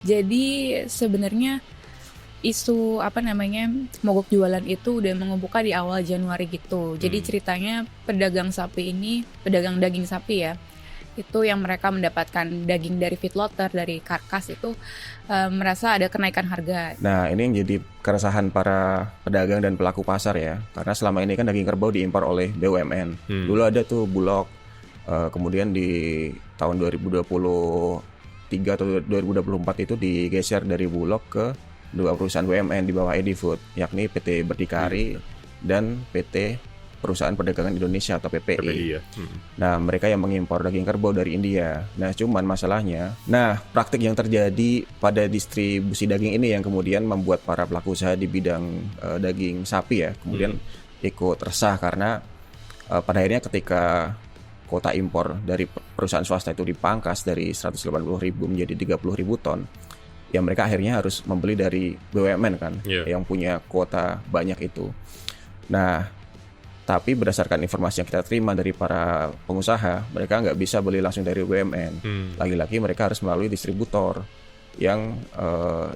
Jadi sebenarnya isu mogok jualan itu udah mengemuka di awal Januari gitu. Jadi ceritanya pedagang daging sapi ya, itu yang mereka mendapatkan daging dari feedlotter, dari karkas itu merasa ada kenaikan harga. Nah, ini yang jadi keresahan para pedagang dan pelaku pasar ya. Karena selama ini kan daging kerbau diimpor oleh BUMN. Dulu ada tuh Bulog, kemudian di tahun 2023 atau 2024 itu digeser dari Bulog ke dua perusahaan BUMN di bawah Edifood, yakni PT Berdikari dan PT Perusahaan Perdagangan Indonesia atau PPI. ya. Nah, mereka yang mengimpor daging kerbau dari India. Nah, cuman masalahnya, praktik yang terjadi pada distribusi daging ini yang kemudian membuat para pelaku usaha di bidang daging sapi ya, kemudian ikut resah karena pada akhirnya ketika kuota impor dari perusahaan swasta itu dipangkas dari 180.000 menjadi 30.000 ton, ya mereka akhirnya harus membeli dari BUMN kan, yang punya kuota banyak itu. Nah, tapi berdasarkan informasi yang kita terima dari para pengusaha, mereka nggak bisa beli langsung dari BUMN. Lagi-lagi mereka harus melalui distributor yang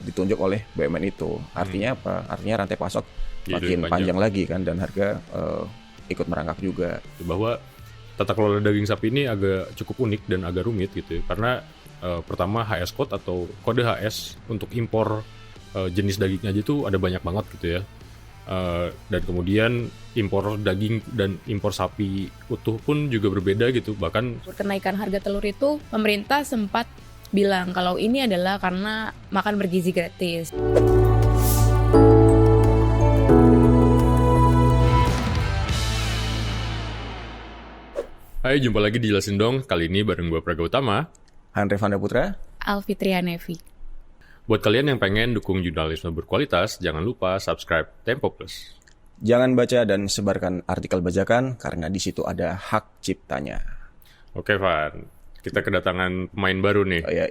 ditunjuk oleh BUMN itu. Artinya apa? Artinya rantai pasok makin panjang lagi kan, dan harga ikut merangkak juga. Bahwa tata kelola daging sapi ini agak cukup unik dan agak rumit gitu ya. Karena pertama HS code atau kode HS untuk impor jenis daging aja tuh ada banyak banget gitu ya. Dan kemudian impor daging dan impor sapi utuh pun juga berbeda gitu. Bahkan Kenaikan harga telur itu pemerintah sempat bilang kalau ini adalah karena makan bergizi gratis. Hai, jumpa lagi di Jelasin Dong. Kali ini bareng gue Praga Utama, Andre Vanda Putra, Alfitria Nevi. Buat kalian yang pengen dukung jurnalisme berkualitas, jangan lupa subscribe Tempo Plus. Jangan baca dan sebarkan artikel bajakan karena di situ ada hak ciptanya. Oke, Van. Kita kedatangan pemain baru nih. Oh ya,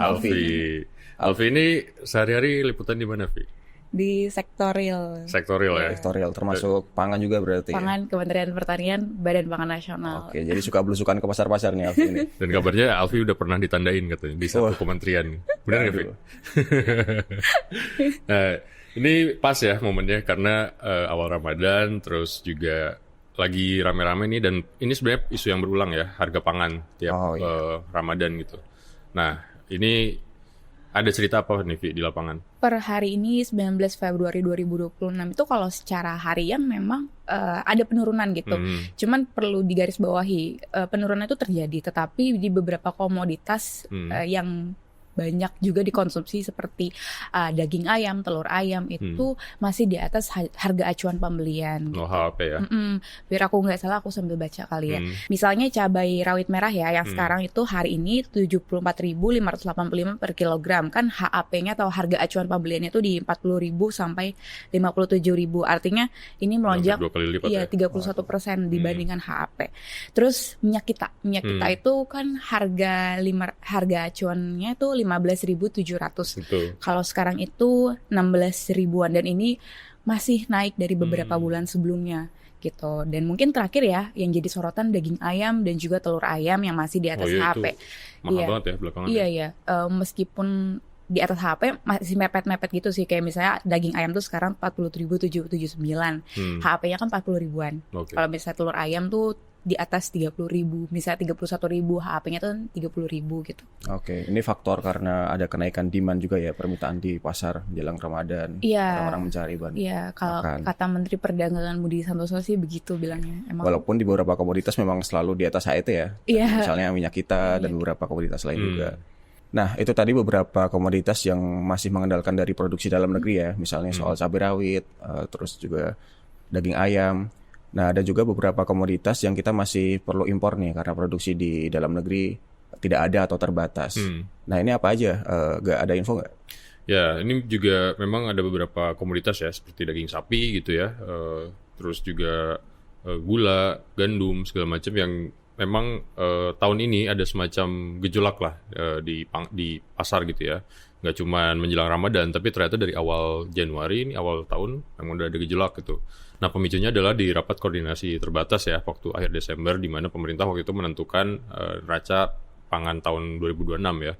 Alfi. Alfi ini sehari-hari liputan di mana, Vi? Di sektorial. Sektorial ya. Sektorial termasuk pangan juga berarti. Pangan, Kementerian Pertanian, Badan Pangan Nasional. Oke, jadi suka belusukan ke pasar-pasar nih Alfi ini. Dan kabarnya Alfi udah pernah ditandain katanya di satu kementerian. Benar nggak, Vi? Nah, ini pas ya momennya karena awal Ramadan, terus juga lagi rame-rame nih, dan ini sebenarnya isu yang berulang ya, harga pangan tiap Ramadan gitu. Nah, ini ada cerita apa nih, Vi, di lapangan? Per hari ini 19 Februari 2026 itu kalau secara harian memang ada penurunan gitu. Cuman perlu digarisbawahi, penurunan itu terjadi, tetapi di beberapa komoditas yang banyak juga dikonsumsi seperti daging ayam, telur ayam itu masih di atas harga acuan pembelian. Oh, HAP ya. Biar aku nggak salah, aku sambil baca kali ya. Misalnya cabai rawit merah ya, yang sekarang itu hari ini 74.585 per kilogram. Kan HAP-nya atau harga acuan pembeliannya itu di 40.000 sampai 57.000. Artinya ini melonjak 31% dibandingkan HAP. Terus minyak kita itu kan harga acuannya itu 15.700. Kalau sekarang itu 16 ribuan, dan ini masih naik dari beberapa bulan sebelumnya gitu. Dan mungkin terakhir ya yang jadi sorotan daging ayam dan juga telur ayam yang masih di atas HP. Mahal banget ya belakangan. Iya. Meskipun di atas HP masih mepet-mepet gitu sih, kayak misalnya daging ayam tuh sekarang 40.779, HP-nya kan 40 ribuan. Kalau misalnya telur ayam tuh di atas 30.000, misalnya 31.000, HP-nya tuh 30.000 gitu. Oke, ini faktor karena ada kenaikan demand juga ya, permintaan di pasar jelang Ramadan. Iya. Orang mencari bahan. Iya, kalau kata Menteri Perdagangan Budi Santoso sih begitu bilangnya. Walaupun di beberapa komoditas memang selalu di atas HET ya. Iya. Misalnya minyak kita dan beberapa komoditas lain juga. Nah, itu tadi beberapa komoditas yang masih mengandalkan dari produksi dalam negeri ya. Misalnya soal cabai rawit, terus juga daging ayam. Nah, ada juga beberapa komoditas yang kita masih perlu impor nih karena produksi di dalam negeri tidak ada atau terbatas. Nah, ini apa aja? Gak ada info nggak? Ya, ini juga memang ada beberapa komoditas ya, seperti daging sapi gitu ya, terus juga gula, gandum, segala macam yang memang tahun ini ada semacam gejolak lah di pasar gitu ya. Nggak cuma menjelang Ramadan, tapi ternyata dari awal Januari, ini awal tahun, memang udah ada gejolak gitu. Nah, pemicunya adalah di rapat koordinasi terbatas ya, waktu akhir Desember, di mana pemerintah waktu itu menentukan neraca pangan tahun 2026 ya.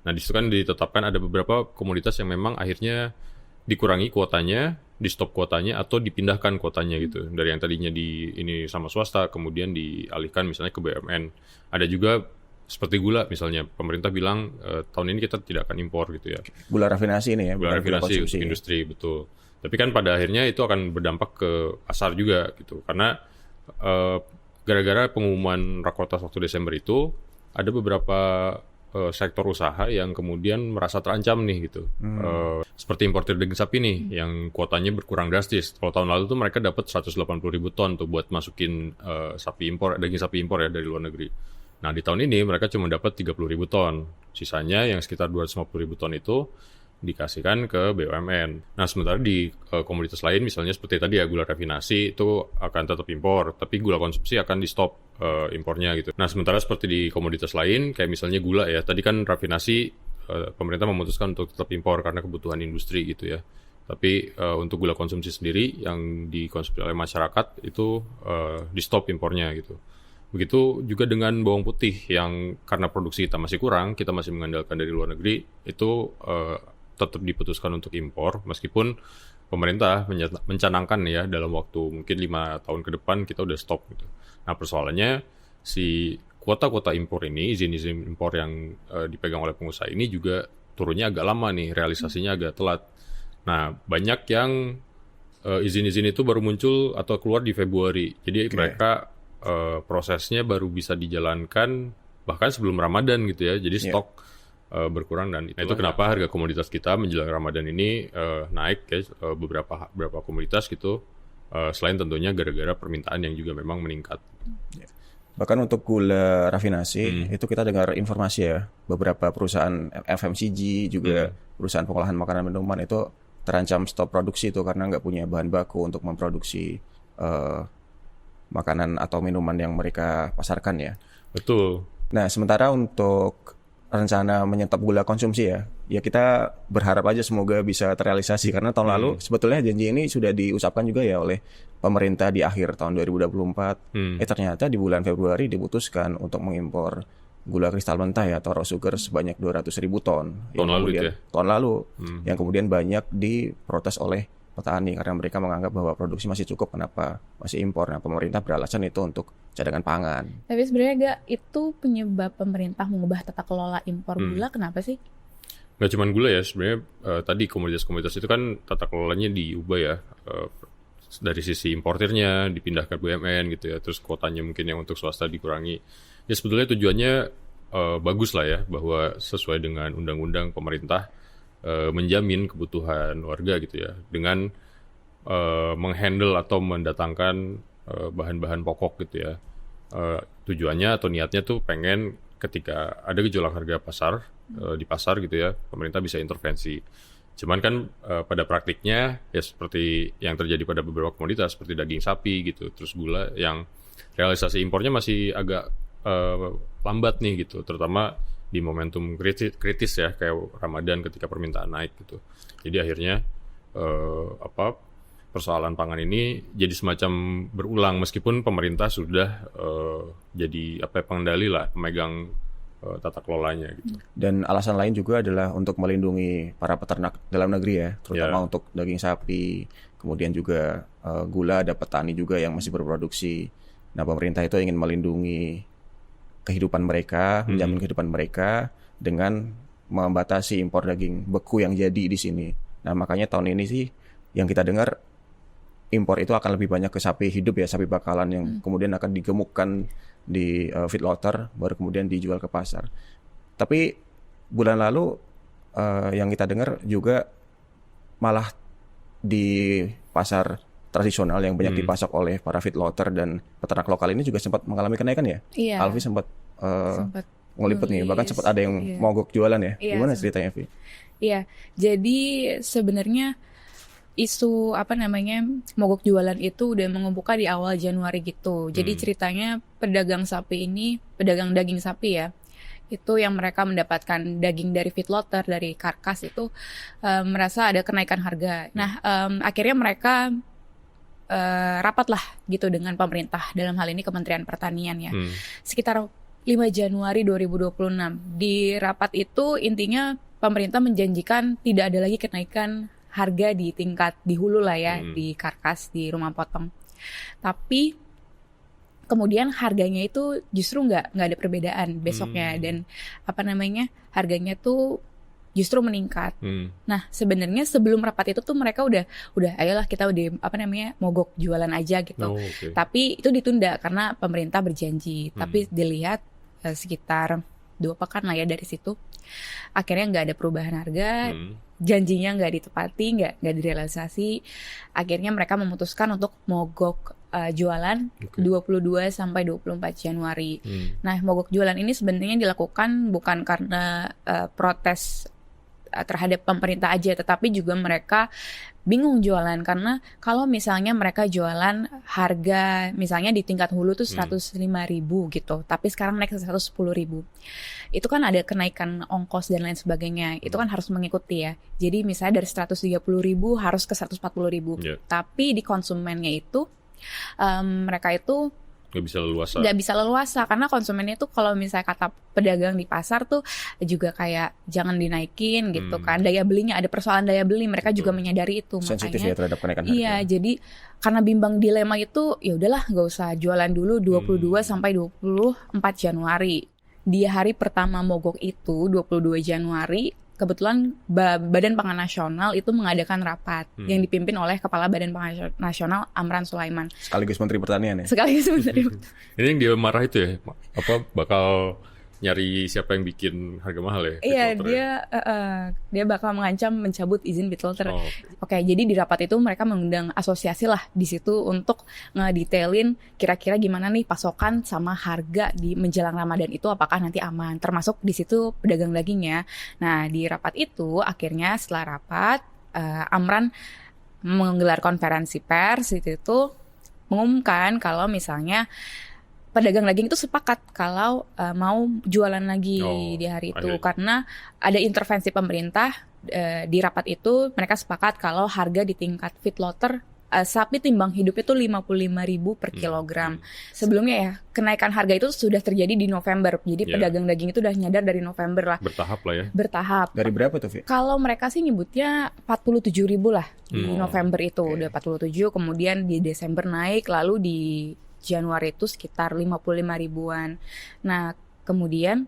Nah, di situ kan ditetapkan ada beberapa komoditas yang memang akhirnya dikurangi kuotanya, di stop kuotanya atau dipindahkan kuotanya gitu. Dari yang tadinya di ini sama swasta kemudian dialihkan misalnya ke BUMN. Ada juga seperti gula misalnya, pemerintah bilang tahun ini kita tidak akan impor gitu ya. Gula rafinasi ini ya, Gula rafinasi konsumsi. untuk industri, betul. Tapi kan pada akhirnya itu akan berdampak ke pasar juga gitu. Karena gara-gara pengumuman Rakortas waktu Desember itu ada beberapa sektor usaha yang kemudian merasa terancam nih gitu. Seperti importir daging sapi nih yang kuotanya berkurang drastis. Kalau tahun lalu tuh mereka dapat 180.000 ton tuh buat masukin daging sapi impor ya dari luar negeri. Nah, di tahun ini mereka cuma dapat 30.000 ton. Sisanya yang sekitar 250.000 ton itu dikasihkan ke BUMN. Nah, sementara di komoditas lain misalnya seperti tadi ya gula rafinasi itu akan tetap impor, tapi gula konsumsi akan di stop impornya gitu. Nah, sementara seperti di komoditas lain kayak misalnya gula ya, tadi kan rafinasi pemerintah memutuskan untuk tetap impor karena kebutuhan industri gitu ya. Tapi untuk gula konsumsi sendiri yang dikonsumsi oleh masyarakat itu di stop impornya gitu. Begitu juga dengan bawang putih yang karena produksi kita masih kurang, kita masih mengandalkan dari luar negeri, itu tetap diputuskan untuk impor, meskipun pemerintah mencanangkan ya dalam waktu mungkin 5 tahun ke depan kita udah stop gitu. Nah, persoalannya si kuota-kuota impor ini, izin-izin impor yang dipegang oleh pengusaha ini juga turunnya agak lama nih, realisasinya agak telat. Nah, banyak yang izin-izin itu baru muncul atau keluar di Februari. Jadi mereka prosesnya baru bisa dijalankan bahkan sebelum Ramadan gitu ya. Jadi stok berkurang dan itu kenapa harga komoditas kita menjelang Ramadan ini naik ya, beberapa komoditas gitu. Selain tentunya gara-gara permintaan yang juga memang meningkat. Bahkan untuk gula rafinasi itu kita dengar informasi ya, beberapa perusahaan FMCG juga perusahaan pengolahan makanan minuman itu terancam stop produksi itu karena nggak punya bahan baku untuk memproduksi makanan atau minuman yang mereka pasarkan ya. Betul. Nah, sementara untuk rencana menyetop gula konsumsi ya kita berharap aja semoga bisa terrealisasi karena tahun lalu sebetulnya janji ini sudah diucapkan juga ya oleh pemerintah di akhir tahun 2024. Ternyata di bulan Februari diputuskan untuk mengimpor gula kristal mentah ya atau raw sugar sebanyak 200.000 ton. Tahun lalu yang kemudian banyak diprotes oleh petani karena mereka menganggap bahwa produksi masih cukup, kenapa masih impor. Nah, pemerintah beralasan itu untuk cadangan pangan. Tapi sebenarnya itu penyebab pemerintah mengubah tata kelola impor gula kenapa sih? Nggak cuma gula ya, sebenarnya tadi komoditas-komoditas itu kan tata kelolanya diubah ya, dari sisi importirnya dipindah ke BUMN gitu ya, terus kuotanya mungkin yang untuk swasta dikurangi. Ya sebetulnya tujuannya bagus lah ya, bahwa sesuai dengan undang-undang pemerintah menjamin kebutuhan warga gitu ya, dengan menghandle atau mendatangkan bahan-bahan pokok gitu ya. Tujuannya atau niatnya tuh pengen ketika ada gejolak harga pasar di pasar gitu ya, pemerintah bisa intervensi. Cuman kan pada praktiknya ya seperti yang terjadi pada beberapa komoditas seperti daging sapi gitu, terus gula yang realisasi impornya masih agak lambat nih gitu, terutama di momentum kritis ya kayak Ramadan ketika permintaan naik gitu. Jadi akhirnya persoalan pangan ini jadi semacam berulang meskipun pemerintah sudah jadi pengendali lah, pemegang tata kelolanya gitu. Dan alasan lain juga adalah untuk melindungi para peternak dalam negeri ya, terutama untuk daging sapi, kemudian juga gula, ada petani juga yang masih berproduksi. Nah, pemerintah itu ingin melindungi kehidupan mereka, menjamin kehidupan mereka dengan membatasi impor daging beku yang jadi di sini. Nah, makanya tahun ini sih yang kita dengar impor itu akan lebih banyak ke sapi hidup ya, sapi bakalan yang kemudian akan digemukkan di feedlotter baru kemudian dijual ke pasar. Tapi bulan lalu yang kita dengar juga malah di pasar tradisional yang banyak dipasok oleh para feedlotter dan peternak lokal ini juga sempat mengalami kenaikan ya. Iya. Alfi sempat ngeliput nih, bahkan sempat ada yang mogok jualan ya. Gimana ceritanya, Vi? Iya, jadi sebenarnya isu mogok jualan itu udah mengemuka di awal Januari gitu. Jadi ceritanya pedagang daging sapi ya, itu yang mereka mendapatkan daging dari feedlotter, dari karkas itu merasa ada kenaikan harga. Nah, akhirnya mereka rapat lah gitu dengan pemerintah, dalam hal ini Kementerian Pertanian ya. Sekitar 5 Januari 2026. Di rapat itu intinya pemerintah menjanjikan tidak ada lagi kenaikan harga di tingkat di hulu lah ya, di karkas, di rumah potong. Tapi kemudian harganya itu justru nggak ada perbedaan besoknya, dan harganya tuh justru meningkat. Nah, sebenarnya sebelum rapat itu tuh mereka udah ayolah kita udah mogok jualan aja gitu. Tapi itu ditunda karena pemerintah berjanji. Tapi dilihat sekitar 2 pekan lah ya dari situ, akhirnya nggak ada perubahan harga, janjinya nggak ditepati, nggak direalisasi. Akhirnya mereka memutuskan untuk mogok jualan 22 sampai 24 Januari. Nah, mogok jualan ini sebenarnya dilakukan bukan karena protes terhadap pemerintah aja, tetapi juga mereka bingung jualan karena kalau misalnya mereka jualan harga misalnya di tingkat hulu tuh 105.000 gitu, tapi sekarang naik ke 110.000. Itu kan ada kenaikan ongkos dan lain sebagainya. Itu kan harus mengikuti ya. Jadi misalnya dari 130.000 harus ke 140.000. Tapi di konsumennya itu mereka itu nggak bisa leluasa karena konsumennya tuh kalau misalnya kata pedagang di pasar tuh juga kayak jangan dinaikin gitu kan, daya belinya ada persoalan daya beli, mereka juga menyadari itu. Sensitif makanya ya terhadap kenaikan harga. Iya, jadi karena bimbang dilema itu ya udahlah nggak usah jualan dulu 22 sampai 24 Januari. Di hari pertama mogok itu 22 Januari kebetulan Badan Pangan Nasional itu mengadakan rapat yang dipimpin oleh Kepala Badan Pangan Nasional Amran Sulaiman. Sekaligus Menteri Pertanian ya? Sekaligus Menteri Pertanian. Ini yang dia marah itu ya? Bakal nyari siapa yang bikin harga mahal ya? Iya, dia bakal mengancam mencabut izin Bitlotter. Oke, jadi di rapat itu mereka mengundang asosiasi lah di situ untuk ngedetailin kira-kira gimana nih pasokan sama harga di menjelang Ramadan itu apakah nanti aman. Termasuk di situ pedagang dagingnya. Nah, di rapat itu akhirnya setelah rapat Amran menggelar konferensi pers itu mengumumkan kalau misalnya pedagang daging itu sepakat kalau mau jualan lagi di hari itu karena ada intervensi pemerintah di rapat itu. Mereka sepakat kalau harga di tingkat feedlotter sapi timbang hidup itu 55.000 per kilogram. Sebelumnya ya kenaikan harga itu sudah terjadi di November. Jadi pedagang daging itu udah nyadar dari November lah. Bertahap lah ya. Bertahap. Dari berapa tuh, Vi? Kalau mereka sih nyebutnya 47.000 lah di November itu udah 47. Kemudian di Desember naik, lalu di Januari itu sekitar 55.000-an. Nah, kemudian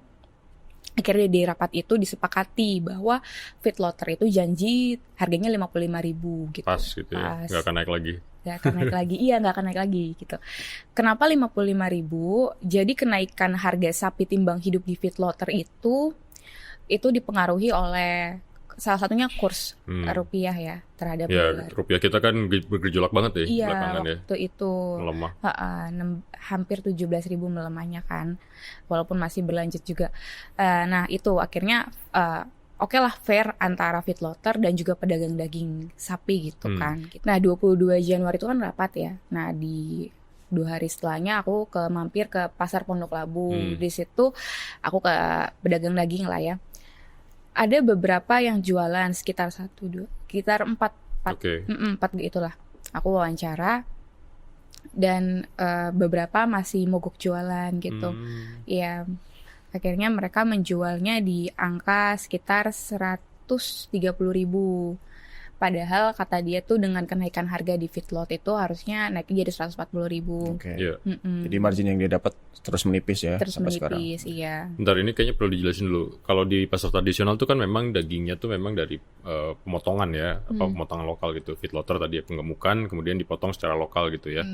akhirnya di rapat itu disepakati bahwa feedlotter itu janji harganya 55.000 gitu. Pas gitu ya, nggak akan naik lagi. Nggak akan naik lagi, iya nggak akan naik lagi gitu. Kenapa 55.000? Jadi kenaikan harga sapi timbang hidup di feedlotter itu dipengaruhi oleh salah satunya kurs rupiah ya terhadap dolar. Rupiah kita kan bergejolak banget ya belakangan ya. Iya, waktu itu melemah. Hampir 17.000 melemahnya kan, walaupun masih berlanjut juga. Nah itu akhirnya oke lah fair antara feedlotter dan juga pedagang daging sapi gitu kan. Nah 22 Januari itu kan rapat ya. Nah di 2 hari setelahnya aku mampir ke pasar Pondok Labu. Di situ aku ke pedagang daging lah ya. Ada beberapa yang jualan sekitar 4 gitulah. Aku wawancara dan beberapa masih mogok jualan gitu. Ya, akhirnya mereka menjualnya di angka sekitar 130.000. Padahal kata dia tuh dengan kenaikan harga di feedlot itu harusnya naiknya jadi 140.000. Jadi margin yang dia dapat terus menipis ya sampai sekarang. Iya. Bentar, ini kayaknya perlu dijelasin dulu. Kalau di pasar tradisional tuh kan memang dagingnya tuh memang dari pemotongan ya, pemotongan lokal gitu. Feedlotter tadi ya, penggemukan kemudian dipotong secara lokal gitu ya.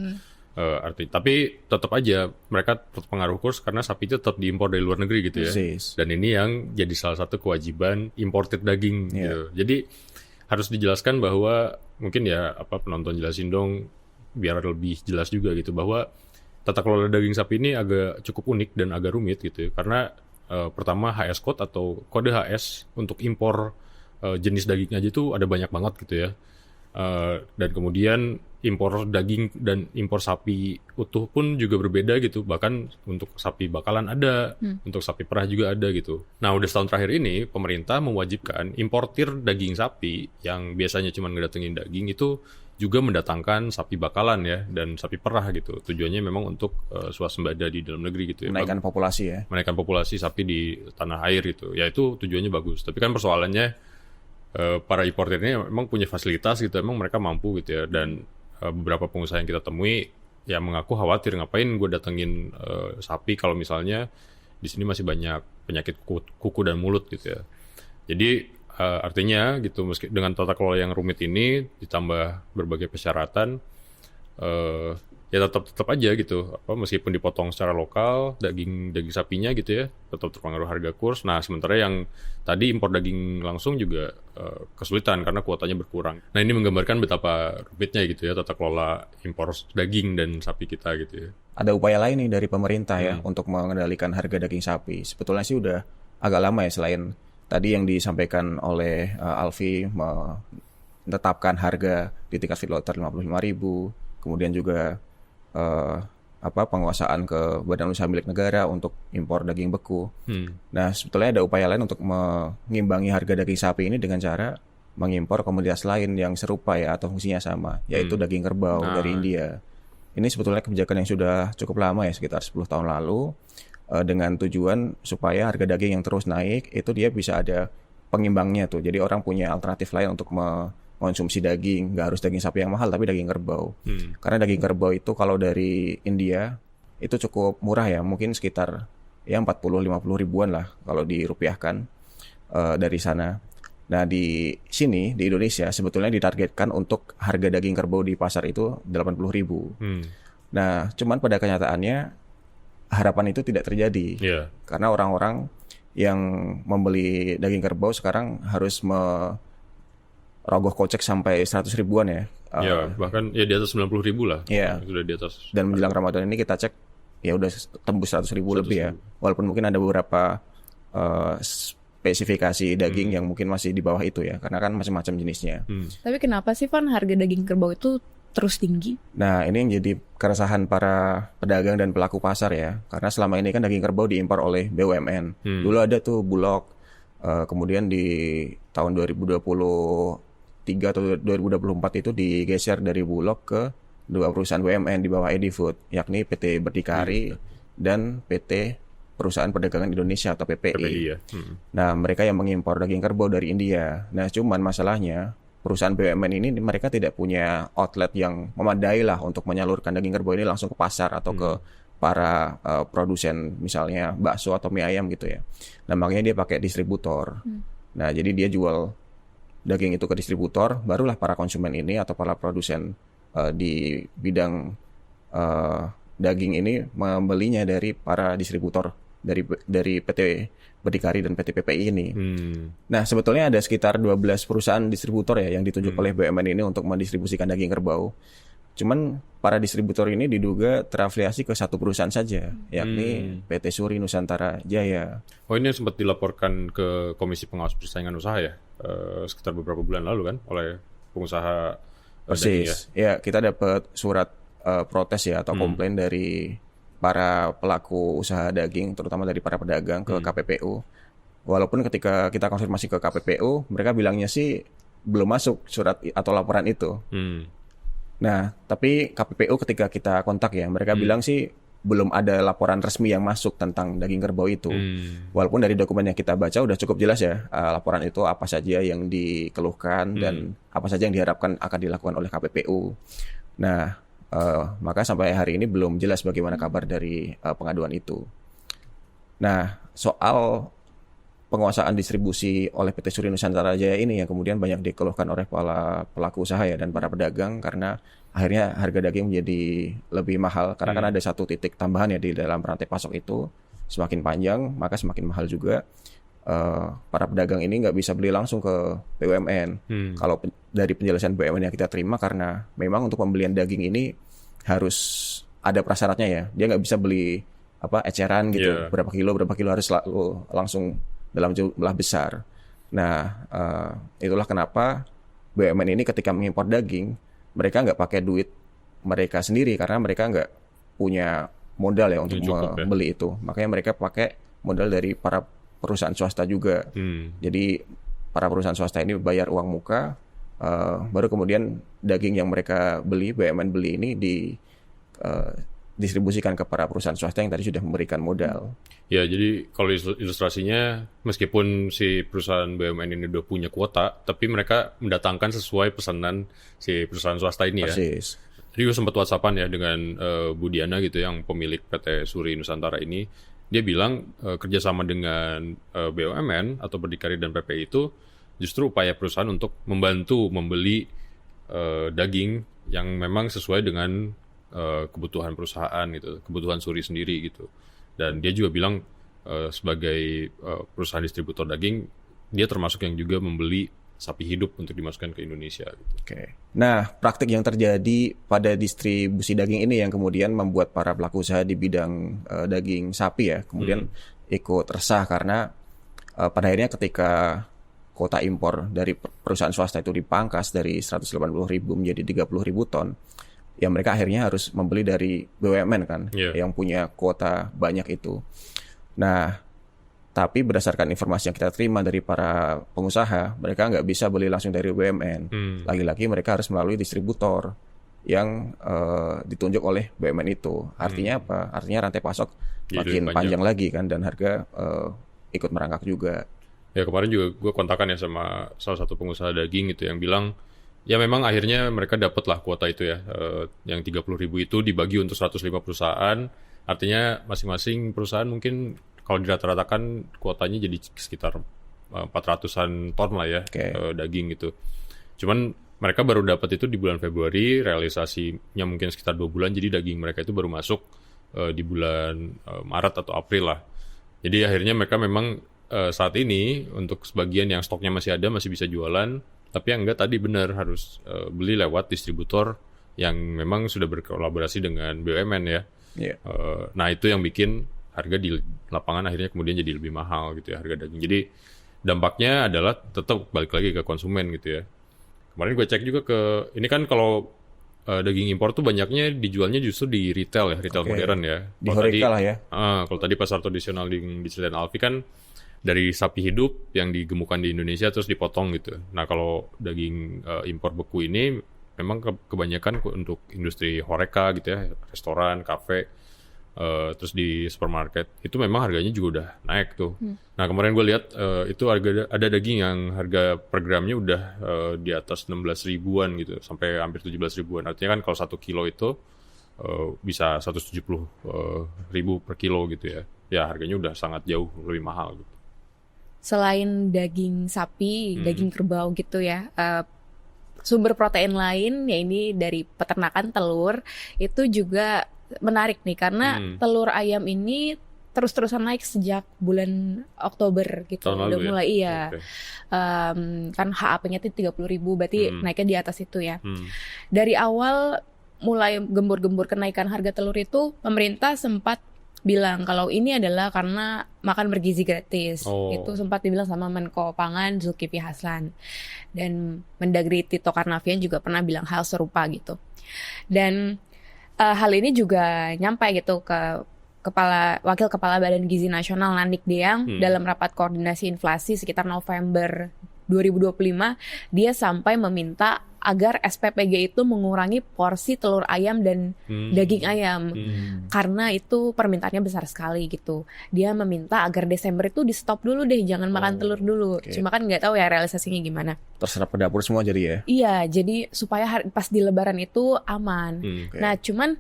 Tapi tetap aja mereka terpengaruh kurs karena sapi itu tetap diimpor dari luar negeri gitu ya. Dan ini yang jadi salah satu kewajiban imported daging gitu. Jadi harus dijelaskan bahwa mungkin ya penonton jelasin dong biar lebih jelas juga gitu bahwa tata kelola daging sapi ini agak cukup unik dan agak rumit gitu ya. Karena pertama HS code atau kode HS untuk impor jenis daging aja tuh ada banyak banget gitu ya. Dan kemudian impor daging dan impor sapi utuh pun juga berbeda gitu. Bahkan untuk sapi bakalan ada, untuk sapi perah juga ada gitu. Nah udah setahun terakhir ini pemerintah mewajibkan importir daging sapi yang biasanya cuma ngedatengin daging itu juga mendatangkan sapi bakalan ya dan sapi perah gitu. Tujuannya memang untuk swasembada di dalam negeri gitu ya. Menaikkan populasi ya. Menaikkan populasi sapi di tanah air gitu. Ya itu tujuannya bagus. Tapi kan persoalannya para importer ini memang punya fasilitas gitu. Emang mereka mampu gitu ya. Dan beberapa pengusaha yang kita temui ya mengaku khawatir ngapain gue datengin sapi kalau misalnya di sini masih banyak penyakit kuku dan mulut gitu ya. Jadi artinya gitu meski dengan tata kelola yang rumit ini ditambah berbagai persyaratan ya tetap aja gitu meskipun dipotong secara lokal daging sapinya gitu ya tetap terpengaruh harga kurs. Nah sementara yang tadi impor daging langsung juga kesulitan karena kuotanya berkurang. Nah ini menggambarkan betapa rumitnya gitu ya tata kelola impor daging dan sapi kita gitu ya. Ada upaya lain nih dari pemerintah ya untuk mengendalikan harga daging sapi. Sebetulnya sih udah agak lama ya, selain tadi yang disampaikan oleh Alfi menetapkan harga di tingkat feedlotter 55.000, kemudian juga penguasaan ke badan usaha milik negara untuk impor daging beku. Nah, sebetulnya ada upaya lain untuk mengimbangi harga daging sapi ini dengan cara mengimpor komoditas lain yang serupa ya atau fungsinya sama, yaitu daging kerbau dari India. Ini sebetulnya kebijakan yang sudah cukup lama ya, sekitar 10 tahun lalu, dengan tujuan supaya harga daging yang terus naik itu dia bisa ada pengimbangnya tuh. Jadi orang punya alternatif lain untuk mengonsumsi daging, nggak harus daging sapi yang mahal tapi daging kerbau. Karena daging kerbau itu kalau dari India itu cukup murah ya, mungkin sekitar ya 40-50 ribuan lah kalau dirupiahkan dari sana. Nah di sini di Indonesia sebetulnya ditargetkan untuk harga daging kerbau di pasar itu 80.000. Nah cuman pada kenyataannya harapan itu tidak terjadi karena orang-orang yang membeli daging kerbau sekarang harus rogoh kocek sampai 100 ribuan ya. Bahkan ya di atas 90.000 lah. Sudah di atas. Dan menjelang Ramadan ini kita cek ya udah tembus 100 ribu lebih ya. Walaupun mungkin ada beberapa spesifikasi daging yang mungkin masih di bawah itu ya, karena kan macam-macam jenisnya. Tapi kenapa sih Van harga daging kerbau itu terus tinggi? Nah ini yang jadi keresahan para pedagang dan pelaku pasar ya, karena selama ini kan daging kerbau diimpor oleh BUMN. Dulu ada tuh Bulog, kemudian di tahun 2023 atau 2024 itu digeser dari Bulog ke dua perusahaan BUMN di bawah Edifood, yakni PT Berdikari dan PT Perusahaan Perdagangan Indonesia atau PPI. Ya. Nah, mereka yang mengimpor daging kerbau dari India. Nah, cuman masalahnya perusahaan BUMN ini mereka tidak punya outlet yang memadai lah untuk menyalurkan daging kerbau ini langsung ke pasar atau ke para produsen misalnya bakso atau mie ayam gitu ya. Nah, makanya dia pakai distributor. Nah, jadi dia jual daging itu ke distributor, barulah para konsumen ini atau para produsen di bidang daging ini membelinya dari para distributor dari PT Berdikari dan PT PPI ini. Nah, sebetulnya ada sekitar 12 perusahaan distributor ya yang ditunjuk oleh BUMN ini untuk mendistribusikan daging kerbau. Cuman para distributor ini diduga terafiliasi ke satu perusahaan saja, yakni PT Suri Nusantara Jaya. Oh, ini sempat dilaporkan ke Komisi Pengawas Persaingan Usaha ya, sekitar beberapa bulan lalu kan, oleh pengusaha Persis. Ya, kita dapat surat protes ya atau komplain dari para pelaku usaha daging, terutama dari para pedagang ke KPPU. Walaupun ketika kita konfirmasi ke KPPU, mereka bilangnya sih belum masuk surat atau laporan itu. Nah, tapi KPPU ketika kita kontak ya, mereka bilang sih belum ada laporan resmi yang masuk tentang daging kerbau itu. Walaupun dari dokumen yang kita baca udah cukup jelas ya, laporan itu apa saja yang dikeluhkan dan apa saja yang diharapkan akan dilakukan oleh KPPU. Nah, maka sampai hari ini belum jelas bagaimana kabar dari pengaduan itu. Nah, soal penguasaan distribusi oleh PT Suri Nusantara Jaya ini yang kemudian banyak dikeluhkan oleh para pelaku usaha ya dan para pedagang karena akhirnya harga daging menjadi lebih mahal karena kan ada satu titik tambahan ya di dalam rantai pasok itu. Semakin panjang maka semakin mahal juga. Para pedagang ini nggak bisa beli langsung ke BUMN. Kalau dari penjelasan BUMN yang kita terima, karena memang untuk pembelian daging ini harus ada prasyaratnya ya. Dia nggak bisa beli eceran gitu, berapa kilo harus langsung dalam jumlah besar. Nah, itulah kenapa BUMN ini ketika mengimpor daging, mereka nggak pakai duit mereka sendiri karena mereka nggak punya modal ya untuk membeli itu. Makanya mereka pakai modal dari para perusahaan swasta juga. Jadi para perusahaan swasta ini bayar uang muka, Baru kemudian daging yang mereka beli, BUMN beli ini distribusikan ke para perusahaan swasta yang tadi sudah memberikan modal. Ya, jadi kalau ilustrasinya, meskipun si perusahaan BUMN ini udah punya kuota, tapi mereka mendatangkan sesuai pesanan si perusahaan swasta ini ya. Persis. Jadi gue sempat WhatsAppan ya dengan Bu Diana gitu, yang pemilik PT Suri Nusantara ini. Dia bilang kerjasama dengan BUMN atau Berdikari dan PPI itu justru upaya perusahaan untuk membantu membeli daging yang memang sesuai dengan kebutuhan perusahaan gitu, kebutuhan Suri sendiri gitu. Dan dia juga bilang sebagai perusahaan distributor daging, dia termasuk yang juga membeli sapi hidup untuk dimasukkan ke Indonesia gitu. Oke. Nah, praktik yang terjadi pada distribusi daging ini yang kemudian membuat para pelaku usaha di bidang daging sapi ya, kemudian ikut resah karena pada akhirnya ketika kuota impor dari perusahaan swasta itu dipangkas dari 180.000 menjadi 30.000 ton, ya mereka akhirnya harus membeli dari BUMN kan, yang punya kuota banyak itu. Nah, tapi berdasarkan informasi yang kita terima dari para pengusaha, mereka nggak bisa beli langsung dari BUMN. Lagi-lagi mereka harus melalui distributor yang ditunjuk oleh BUMN itu. Artinya apa? Artinya rantai pasok makin panjang lagi kan, dan harga ikut merangkak juga. Ya, kemarin juga gue kontakan ya sama salah satu pengusaha daging gitu yang bilang, ya memang akhirnya mereka dapat lah kuota itu ya, yang 30.000 itu dibagi untuk 105 perusahaan. Artinya masing-masing perusahaan mungkin kalau dirata-ratakan kuotanya jadi sekitar 400-an ton lah ya, daging gitu. Cuman mereka baru dapat itu di bulan Februari, realisasinya mungkin sekitar 2 bulan, jadi daging mereka itu baru masuk di bulan Maret atau April lah. Jadi akhirnya mereka memang saat ini untuk sebagian yang stoknya masih ada, masih bisa jualan, tapi yang enggak tadi benar harus beli lewat distributor yang memang sudah berkolaborasi dengan BUMN ya. Nah itu yang bikin harga di lapangan akhirnya kemudian jadi lebih mahal gitu ya, harga daging. Jadi dampaknya adalah tetap balik lagi ke konsumen gitu ya. Kemarin gue cek juga ini kan kalau daging impor tuh banyaknya dijualnya justru di retail ya, retail modern ya. Di Horeca lah ya. Kalau tadi pasar tradisional di diceritain Alfi kan dari sapi hidup yang digemukkan di Indonesia terus dipotong gitu. Nah kalau daging impor beku ini memang kebanyakan untuk industri Horeca gitu ya, restoran, kafe, terus di supermarket itu memang harganya juga udah naik tuh. Nah kemarin gue lihat itu ada daging yang harga per gramnya udah di atas 16 ribuan gitu, sampai hampir 17 ribuan. Artinya kan kalau 1 kilo itu bisa 170 ribu per kilo gitu ya. Ya harganya udah sangat jauh lebih mahal gitu. Selain daging sapi, daging kerbau gitu ya, sumber protein lain ya ini dari peternakan telur itu juga menarik nih karena telur ayam ini terus-terusan naik sejak bulan Oktober gitu. Tahun lalu udah mulai ya? Kan HAP-nya tuh 30.000 berarti naiknya di atas itu ya. Dari awal mulai gembur-gembur kenaikan harga telur itu pemerintah sempat bilang kalau ini adalah karena makan bergizi gratis. Itu sempat dibilang sama Menko Pangan Zulkifli Hasan. Dan Mendagri Tito Karnavian juga pernah bilang hal serupa gitu. Dan hal ini juga nyampe gitu ke Wakil Kepala Badan Gizi Nasional Nanik Deang dalam rapat koordinasi inflasi sekitar November 2025. Dia sampai meminta agar SPPG itu mengurangi porsi telur ayam dan daging ayam karena itu permintaannya besar sekali gitu. Dia meminta agar Desember itu di stop dulu deh, jangan makan telur dulu. Cuma kan nggak tahu ya realisasinya gimana. Terserap ke dapur semua jadi ya? Iya, jadi supaya pas di Lebaran itu aman. Nah, cuman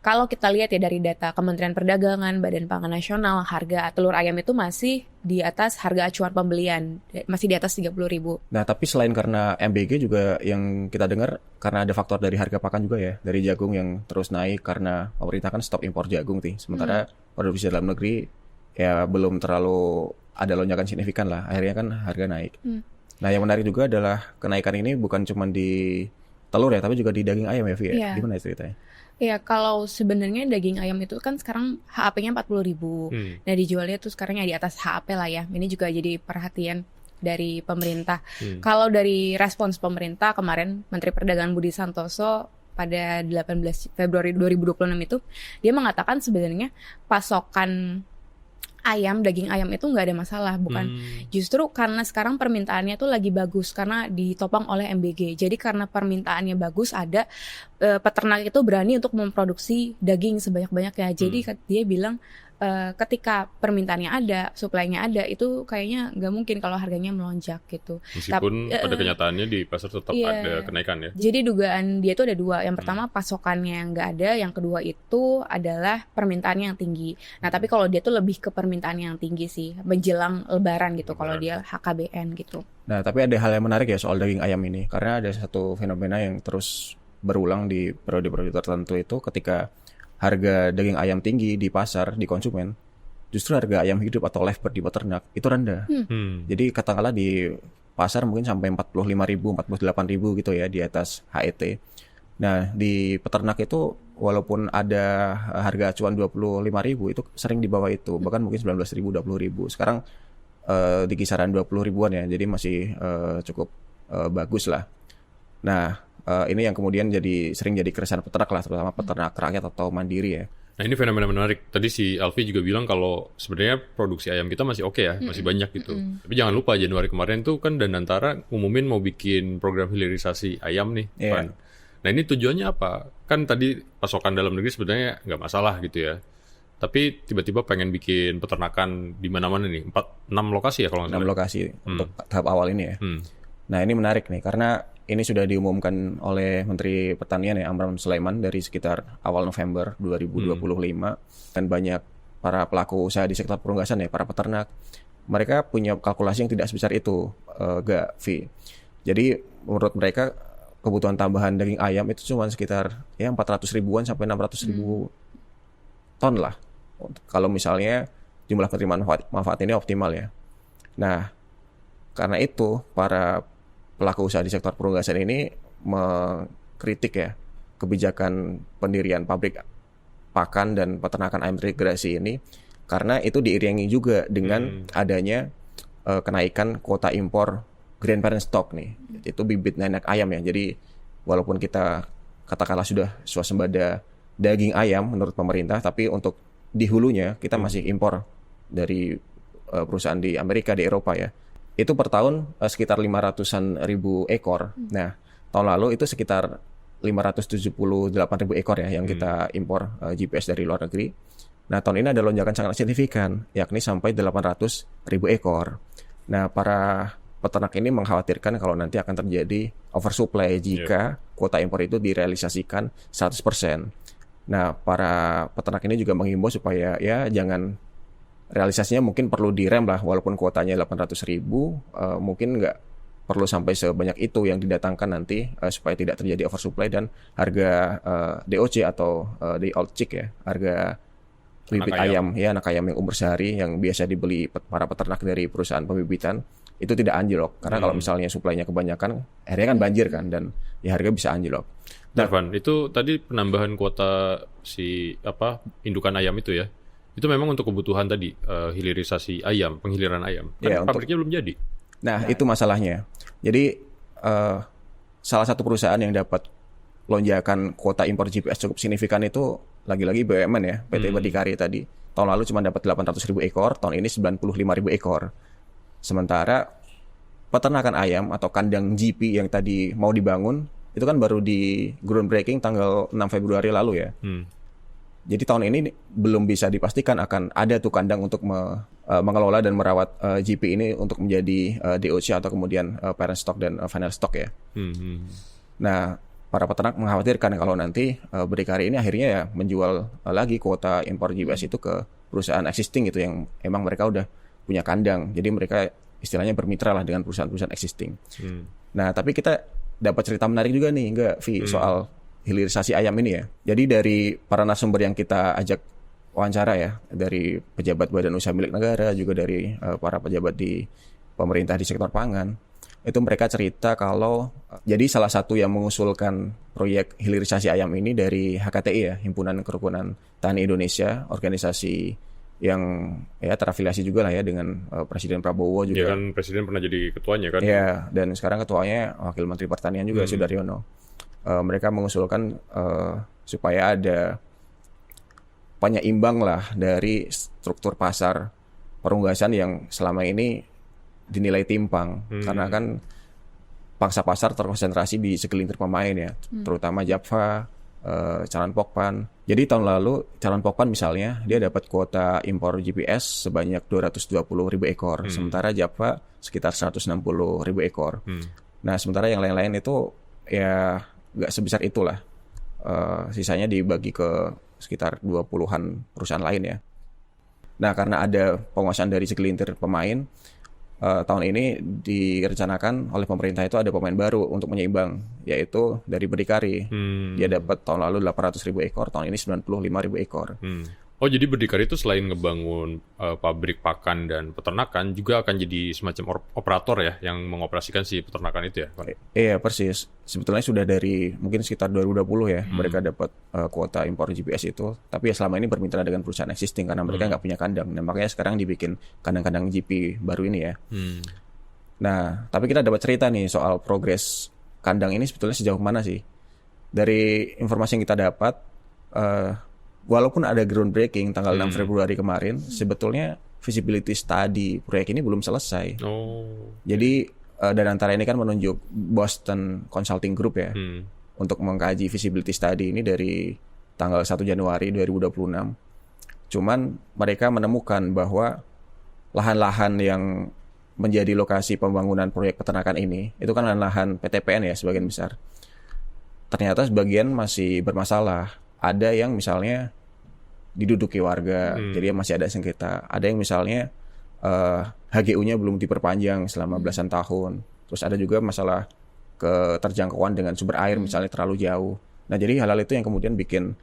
kalau kita lihat ya dari data Kementerian Perdagangan, Badan Pangan Nasional, harga telur ayam itu masih di atas harga acuan pembelian, masih di atas 30.000. Nah, tapi selain karena MBG juga yang kita dengar karena ada faktor dari harga pakan juga ya, dari jagung yang terus naik karena pemerintah kan stop impor jagung nih. Sementara produksi dalam negeri ya belum terlalu ada lonjakan signifikan lah, akhirnya kan harga naik. Nah, yang menarik juga adalah kenaikan ini bukan cuma di telur ya, tapi juga di daging ayam ya, Vi ya? Gimana ceritanya? Ya, kalau sebenarnya daging ayam itu kan sekarang HAP-nya 40.000. Nah, dijualnya tuh sekarang ya di atas HAP lah ya. Ini juga jadi perhatian dari pemerintah. Kalau dari respons pemerintah kemarin, Menteri Perdagangan Budi Santoso pada 18 Februari 2026 itu, dia mengatakan sebenarnya pasokan daging ayam itu nggak ada masalah, bukan. Justru karena sekarang permintaannya tuh lagi bagus karena ditopang oleh MBG. Jadi karena permintaannya bagus, ada peternak itu berani untuk memproduksi daging sebanyak-banyaknya. Jadi dia bilang ketika permintaannya ada, supply-nya ada, itu kayaknya nggak mungkin kalau harganya melonjak gitu. Meskipun pada kenyataannya di pasar tetap ada kenaikan ya. Jadi dugaan dia itu ada dua. Yang pertama pasokannya yang nggak ada, yang kedua itu adalah permintaannya yang tinggi. Nah tapi kalau dia tuh lebih ke permintaan yang tinggi sih, menjelang Lebaran gitu. Kalau dia HKBN gitu. Nah tapi ada hal yang menarik ya soal daging ayam ini, karena ada satu fenomena yang terus berulang di periode-periode tertentu itu ketika harga daging ayam tinggi di pasar, di konsumen, justru harga ayam hidup atau live bird di peternak itu rendah. Jadi katakanlah di pasar mungkin sampai 45.000, 48.000 gitu ya di atas HET. Nah di peternak itu walaupun ada harga acuan 25.000 itu sering di bawah itu, bahkan mungkin 19.000, 20.000. Sekarang di kisaran 20 ribuan ya, jadi masih cukup bagus lah. Nah ini yang kemudian sering jadi keresahan peternak lah, terutama peternak rakyat atau mandiri ya. Nah ini fenomena menarik. Tadi si Alfi juga bilang kalau sebenarnya produksi ayam kita masih oke ya, masih banyak gitu. Tapi jangan lupa Januari kemarin tuh kan Danantara ngumumin mau bikin program hilirisasi ayam nih. Pan. Nah ini tujuannya apa? Kan tadi pasokan dalam negeri sebenarnya nggak masalah gitu ya. Tapi tiba-tiba pengen bikin peternakan di mana-mana nih. 6 lokasi ya kalau nggak salah. 6 lokasi untuk tahap awal ini ya. Nah ini menarik nih karena ini sudah diumumkan oleh Menteri Pertanian ya, Amran Sulaiman, dari sekitar awal November 2025. Dan banyak para pelaku usaha di sektor perunggasan ya, para peternak, mereka punya kalkulasi yang tidak sebesar itu, Jadi menurut mereka kebutuhan tambahan daging ayam itu cuma sekitar ya 400 ribuan sampai 600 ribu ton lah. Kalau misalnya jumlah penerimaan manfaat ini optimal ya. Nah, karena itu para pelaku usaha di sektor perunggasan ini mengkritik ya kebijakan pendirian pabrik pakan dan peternakan ayam terintegrasi ini, karena itu diiringi juga dengan adanya kenaikan kuota impor grain parent stock nih. Itu bibit nenek ayam ya. Jadi walaupun kita katakanlah sudah swasembada daging ayam menurut pemerintah, tapi untuk di hulunya kita masih impor dari perusahaan di Amerika, di Eropa ya. Itu per tahun sekitar 500-an ribu ekor. Nah, tahun lalu itu sekitar 578 ribu ekor ya yang kita impor GPS dari luar negeri. Nah, tahun ini ada lonjakan sangat signifikan, yakni sampai 800 ribu ekor. Nah, para peternak ini mengkhawatirkan kalau nanti akan terjadi oversupply jika kuota impor itu direalisasikan 100%. Nah, para peternak ini juga menghimbau supaya ya jangan, realisasinya mungkin perlu direm lah, walaupun kuotanya 800 ribu, mungkin nggak perlu sampai sebanyak itu yang didatangkan nanti, supaya tidak terjadi oversupply dan harga DOC atau day old chick ya, harga bibit ayam ya, anak ayam yang umur sehari yang biasa dibeli para peternak dari perusahaan pembibitan itu tidak anjlok, karena kalau misalnya suplainya kebanyakan akhirnya kan banjir kan, dan ya harga bisa anjlok. Evan, itu tadi penambahan kuota indukan ayam itu ya, itu memang untuk kebutuhan tadi hilirisasi ayam, penghiliran ayam. Kan ya, pabriknya belum jadi. Nah, itu masalahnya. Jadi salah satu perusahaan yang dapat lonjakan kuota impor GPS cukup signifikan itu lagi-lagi BUMN ya, PT Berdikari tadi. Tahun lalu cuma dapat 800 ribu ekor, tahun ini 95 ribu ekor. Sementara peternakan ayam atau kandang GP yang tadi mau dibangun itu kan baru di groundbreaking tanggal 6 Februari lalu ya. Jadi tahun ini belum bisa dipastikan akan ada tuh kandang untuk mengelola dan merawat GP ini untuk menjadi DOC atau kemudian parent stock dan final stock ya. Nah, para peternak mengkhawatirkan kalau nanti Berdikari ini akhirnya ya menjual lagi kuota impor GPS itu ke perusahaan existing gitu yang emang mereka udah punya kandang. Jadi mereka istilahnya bermitra lah dengan perusahaan-perusahaan existing. Nah, tapi kita dapat cerita menarik juga nih, soal hilirisasi ayam ini ya. Jadi dari para narasumber yang kita ajak wawancara ya, dari pejabat badan usaha milik negara, juga dari para pejabat di pemerintah di sektor pangan, itu mereka cerita kalau jadi salah satu yang mengusulkan proyek hilirisasi ayam ini dari HKTI ya, Himpunan Kerukunan Tani Indonesia, organisasi yang ya terafiliasi juga lah ya dengan Presiden Prabowo juga. Ya kan Presiden pernah jadi ketuanya kan. Ya, dan sekarang ketuanya Wakil Menteri Pertanian juga Sudaryono. Mereka mengusulkan supaya ada penyeimbang lah dari struktur pasar perunggasan yang selama ini dinilai timpang karena kan pangsa pasar terkonsentrasi di segelintir pemain ya, terutama Java, Chalerone Pokphand. Jadi tahun lalu Chalerone Pokphand misalnya dia dapat kuota impor GPS sebanyak 220.000 ekor, sementara Java sekitar 160.000 ekor. Nah sementara yang lain-lain itu ya nggak sebesar itulah. Sisanya dibagi ke sekitar 20-an perusahaan lain ya. Nah karena ada penguasaan dari segelintir pemain, tahun ini direncanakan oleh pemerintah itu ada pemain baru untuk menyeimbang, yaitu dari Berdikari. Dia dapat tahun lalu 800.000 ekor, tahun ini 95.000 ekor. Oh jadi Berdikari itu selain ngebangun pabrik pakan dan peternakan juga akan jadi semacam operator ya yang mengoperasikan si peternakan itu ya, Pak? Iya persis. Sebetulnya sudah dari mungkin sekitar 2020 ya mereka dapat kuota impor GPS itu. Tapi ya selama ini bermitra dengan perusahaan existing karena mereka nggak punya kandang. Nah makanya sekarang dibikin kandang-kandang GP baru ini ya. Nah tapi kita dapat cerita nih soal progres kandang ini sebetulnya sejauh mana sih? Dari informasi yang kita dapat, walaupun ada groundbreaking tanggal 6 Februari kemarin, sebetulnya feasibility study proyek ini belum selesai. Jadi dan antara ini kan menunjuk Boston Consulting Group ya untuk mengkaji feasibility study ini dari tanggal 1 Januari 2026. Cuman mereka menemukan bahwa lahan-lahan yang menjadi lokasi pembangunan proyek peternakan ini itu kan lahan PTPN ya sebagian besar. Ternyata sebagian masih bermasalah. Ada yang misalnya diduduki warga, jadi masih ada sengketa. Ada yang misalnya HGU-nya belum diperpanjang selama belasan tahun. Terus ada juga masalah keterjangkauan dengan sumber air misalnya terlalu jauh. Nah jadi hal-hal itu yang kemudian bikin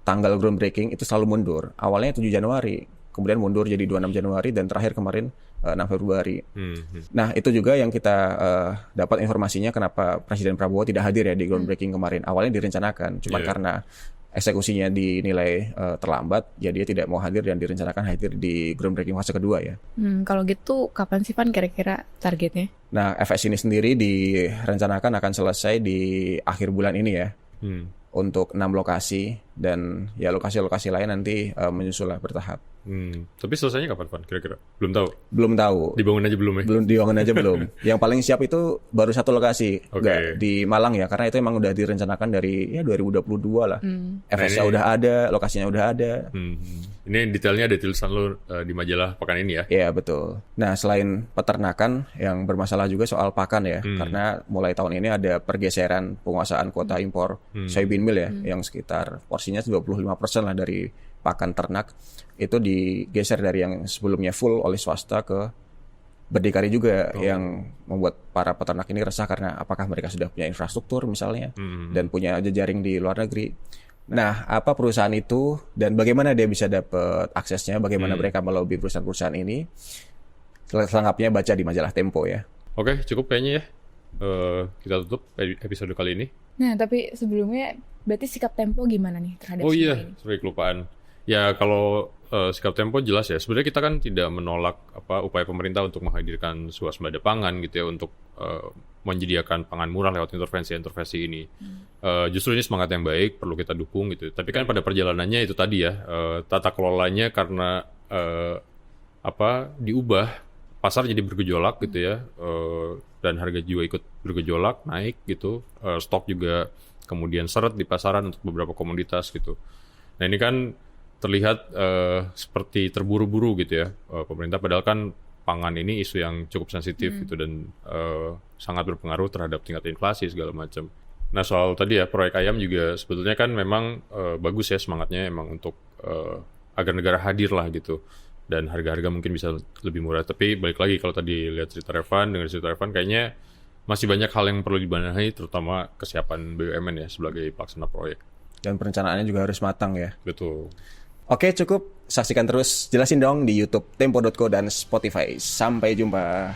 tanggal groundbreaking itu selalu mundur. Awalnya 7 Januari, kemudian mundur jadi 26 Januari dan terakhir kemarin 6 Februari. Nah itu juga yang kita dapat informasinya kenapa Presiden Prabowo tidak hadir ya di groundbreaking kemarin. Awalnya direncanakan, cuma karena eksekusinya dinilai terlambat, ya dia tidak mau hadir dan direncanakan hadir di groundbreaking fase kedua ya. Kalau gitu kapan sih Van kira-kira targetnya? Nah FS ini sendiri direncanakan akan selesai di akhir bulan ini ya. Untuk 6 lokasi dan ya lokasi-lokasi lain nanti menyusul lah bertahap. Tapi selesainya kapan, Van? Kira-kira? Belum tahu? Belum tahu. Dibangun aja belum ya? Belum dibangun aja belum. Yang paling siap itu baru satu lokasi, nggak di Malang ya, karena itu emang udah direncanakan dari ya 2022 lah. FS-nya udah ada, lokasinya udah ada. Ini detailnya ada tulisan lo di majalah Pekan ini ya? Iya betul. Nah selain peternakan yang bermasalah juga soal pakan ya, karena mulai tahun ini ada pergeseran penguasaan kuota impor soybean meal ya, yang sekitar porsinya 25% lah dari pakan ternak itu digeser dari yang sebelumnya full oleh swasta ke Berdikari juga, yang membuat para peternak ini resah karena apakah mereka sudah punya infrastruktur misalnya dan punya jejaring di luar negeri. Nah, apa perusahaan itu dan bagaimana dia bisa dapat aksesnya, bagaimana mereka melobi perusahaan-perusahaan ini? Selengkapnya baca di majalah Tempo ya. Oke, cukup kayaknya ya. Kita tutup episode kali ini. Nah, tapi sebelumnya berarti sikap Tempo gimana nih terhadap ini? Sorry kelupaan. Ya kalau sikap Tempo jelas ya. Sebenarnya kita kan tidak menolak upaya pemerintah untuk menghadirkan swasembada pangan gitu ya, untuk menyediakan pangan murah lewat intervensi ini. Justru ini semangat yang baik, perlu kita dukung gitu. Tapi kan pada perjalanannya itu tadi ya, tata kelolanya karena diubah, pasar jadi bergejolak gitu ya, dan harga juga ikut bergejolak naik gitu, stok juga kemudian seret di pasaran untuk beberapa komoditas gitu. Nah ini kan terlihat seperti terburu-buru gitu ya pemerintah, padahal kan pangan ini isu yang cukup sensitif gitu dan sangat berpengaruh terhadap tingkat inflasi segala macam. Nah soal tadi ya proyek ayam juga sebetulnya kan memang bagus ya semangatnya emang untuk agar negara hadir lah gitu dan harga-harga mungkin bisa lebih murah. Tapi balik lagi kalau tadi lihat cerita Revan, dengar cerita Revan, kayaknya masih banyak hal yang perlu dibenahi, terutama kesiapan BUMN ya sebagai pelaksana proyek. Dan perencanaannya juga harus matang ya. Betul. Oke, cukup. Saksikan terus Jelasin Dong di YouTube, Tempo.co, dan Spotify. Sampai jumpa.